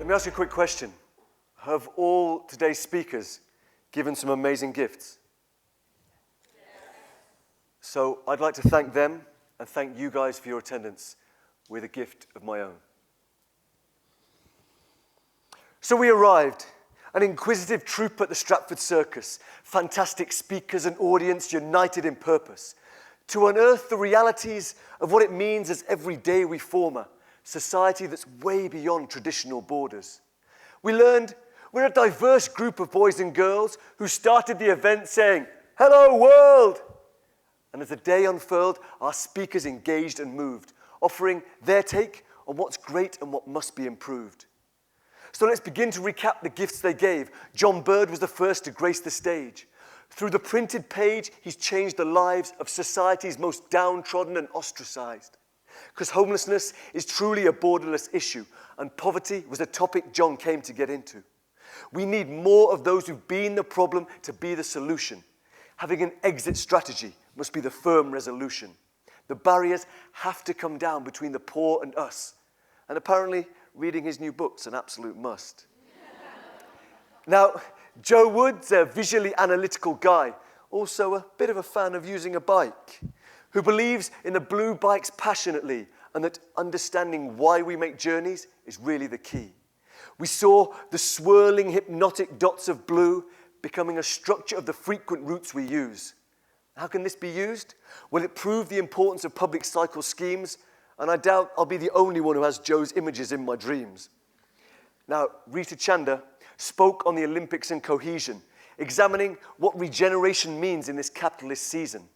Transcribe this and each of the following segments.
Let me ask you a quick question. Have all today's speakers given some amazing gifts? So I'd like to thank them and thank you guys for your attendance with a gift of my own. So we arrived, an inquisitive troupe at the Stratford Circus, fantastic speakers and audience united in purpose, to unearth the realities of what it means as every day we form a society that's way beyond traditional borders. We learned we're a diverse group of boys and girls who started the event saying, "Hello, world!" And as the day unfurled, our speakers engaged and moved, offering their take on what's great and what must be improved. So let's begin to recap the gifts they gave. John Bird was the first to grace the stage. Through the printed page, he's changed the lives of society's most downtrodden and ostracized. Because homelessness is truly a borderless issue, and poverty was a topic John came to get into. We need more of those who've been the problem to be the solution. Having an exit strategy must be the firm resolution. The barriers have to come down between the poor and us. And apparently, reading his new book's an absolute must. Now, Joe Wood's a visually analytical guy, also a bit of a fan of using a bike, who believes in the blue bikes passionately and that understanding why we make journeys is really the key. We saw the swirling hypnotic dots of blue becoming a structure of the frequent routes we use. How can this be used? Well, it proved the importance of public cycle schemes, and I doubt I'll be the only one who has Joe's images in my dreams. Now, Rita Chanda spoke on the Olympics and cohesion, examining what regeneration means in this capitalist season.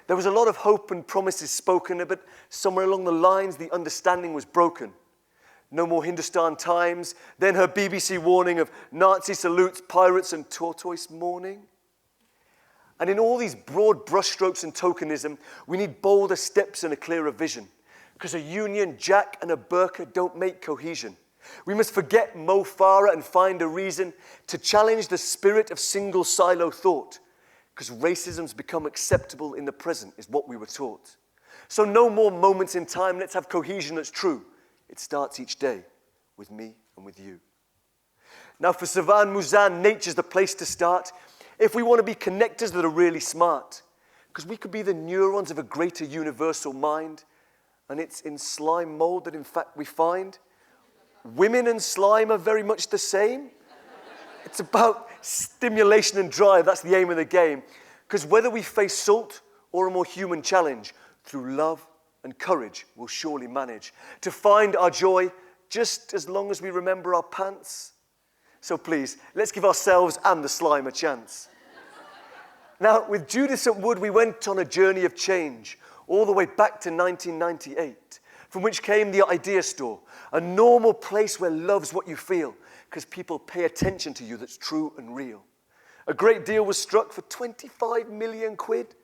There was a lot of hope and promises spoken, but somewhere along the lines, the understanding was broken. No more Hindustan Times, then her BBC warning of Nazi salutes, pirates, and tortoise mourning. And in all these broad brushstrokes and tokenism, we need bolder steps and a clearer vision. Because a Union Jack and a burqa don't make cohesion. We must forget Mo Farah and find a reason to challenge the spirit of single silo thought. Because racism's become acceptable in the present is what we were taught. So no more moments in time, let's have cohesion that's true. It starts each day with me and with you. Now for Savan Muzan, nature's the place to start if we want to be connectors that are really smart. Because we could be the neurons of a greater universal mind, and it's in slime mold that in fact we find women and slime are very much the same. It's about stimulation and drive. That's the aim of the game. Because whether we face salt or a more human challenge, through love and courage, we'll surely manage to find our joy just as long as we remember our pants. So please, let's give ourselves and the slime a chance. Now, with Judith St. Wood, we went on a journey of change all the way back to 1998, from which came the Idea Store, a normal place where love's what you feel, because people pay attention to you that's true and real. A great deal was struck for 25 million quid,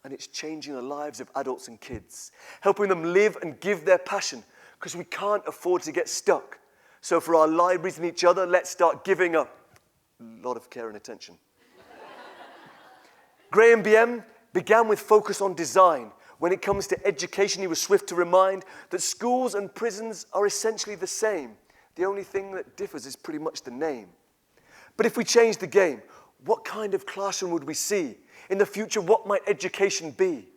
and it's changing the lives of adults and kids, helping them live and give their passion, because we can't afford to get stuck. So for our libraries and each other, let's start giving a lot of care and attention. Graham BM began with focus on design. When it comes to education, he was swift to remind that schools and prisons are essentially the same. The only thing that differs is pretty much the name. But if we change the game, what kind of classroom would we see? In the future, what might education be?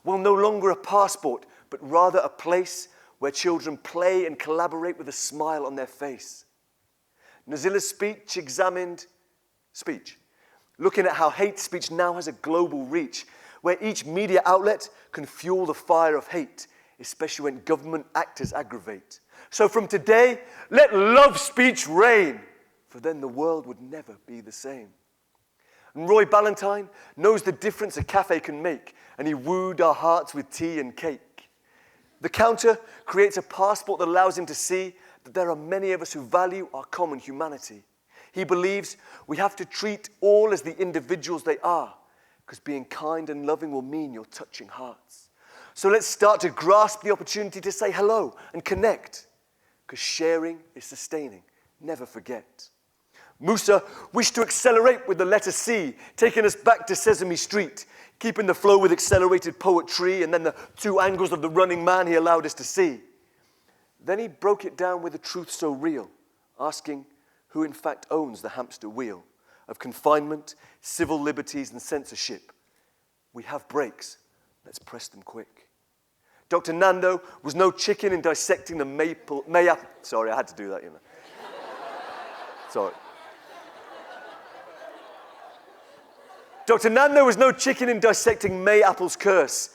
Well, no longer a passport, but rather a place where children play and collaborate with a smile on their face. Nazila's speech examined speech, looking at how hate speech now has a global reach, where each media outlet can fuel the fire of hate, especially when government actors aggravate. So from today, let love speech reign, for then the world would never be the same. And Roy Ballantyne knows the difference a cafe can make, and he wooed our hearts with tea and cake. The counter creates a passport that allows him to see that there are many of us who value our common humanity. He believes we have to treat all as the individuals they are, because being kind and loving will mean you're touching hearts. So let's start to grasp the opportunity to say hello and connect, because sharing is sustaining. Never forget. Musa wished to accelerate with the letter C, taking us back to Sesame Street, keeping the flow with accelerated poetry and then the two angles of the running man he allowed us to see. Then he broke it down with a truth so real. asking who in fact owns the hamster wheel of confinement, civil liberties, and censorship. We have brakes. Let's press them quick. Dr. Nando was no chicken in dissecting the Sorry, I had to do that, Sorry. Dr. Nando was no chicken in dissecting May Apple's curse.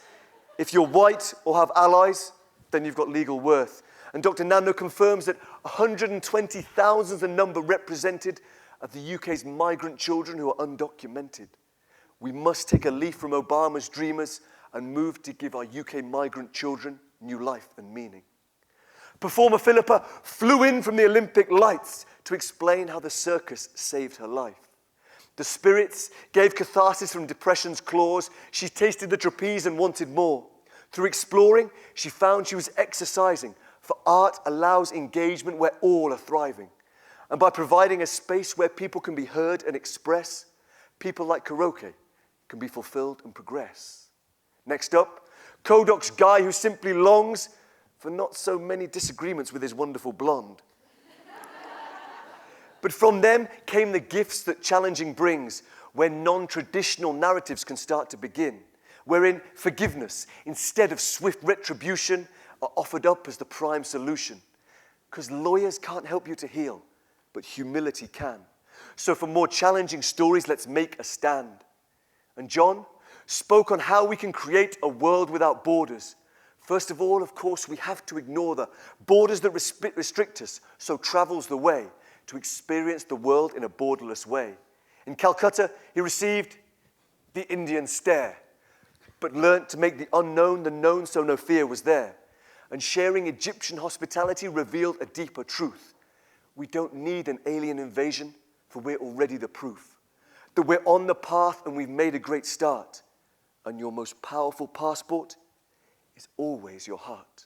If you're white or have allies, then you've got legal worth. And Dr. Nando confirms that 120,000 is the number represented of the UK's migrant children who are undocumented. We must take a leaf from Obama's dreamers and move to give our UK migrant children new life and meaning. Performer Philippa flew in from the Olympic lights to explain how the circus saved her life. The spirits gave catharsis from depression's claws. She tasted the trapeze and wanted more. Through exploring, she found she was exercising, for art allows engagement where all are thriving. And by providing a space where people can be heard and express, people like karaoke can be fulfilled and progress. Next up, Kodok's guy who simply longs for not so many disagreements with his wonderful blonde. But from them came the gifts that challenging brings, where non-traditional narratives can start to begin, wherein forgiveness, instead of swift retribution, are offered up as the prime solution. Because lawyers can't help you to heal, but humility can. So for more challenging stories, let's make a stand. And John spoke on how we can create a world without borders. First of all, of course, we have to ignore the borders that restrict us, so travel's the way to experience the world in a borderless way. In Calcutta, he received the Indian stare, but learnt to make the unknown the known so no fear was there. And sharing Egyptian hospitality revealed a deeper truth. We don't need an alien invasion, for we're already the proof that we're on the path and we've made a great start. And your most powerful passport is always your heart.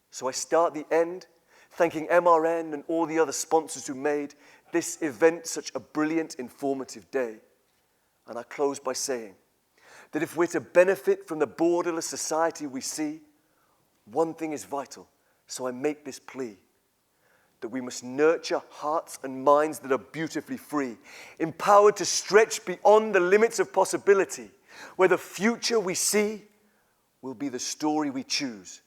So I start the end thanking MRN and all the other sponsors who made this event such a brilliant, informative day. And I close by saying that if we're to benefit from the borderless society we see, one thing is vital, so I make this plea, that we must nurture hearts and minds that are beautifully free, empowered to stretch beyond the limits of possibility, where the future we see will be the story we choose.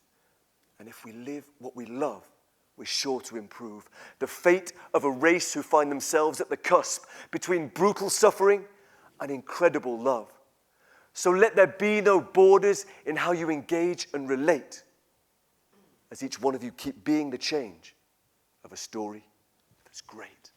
And if we live what we love, we're sure to improve the fate of a race who find themselves at the cusp between brutal suffering and incredible love. So let there be no borders in how you engage and relate, as each one of you keep being the change of a story that's great.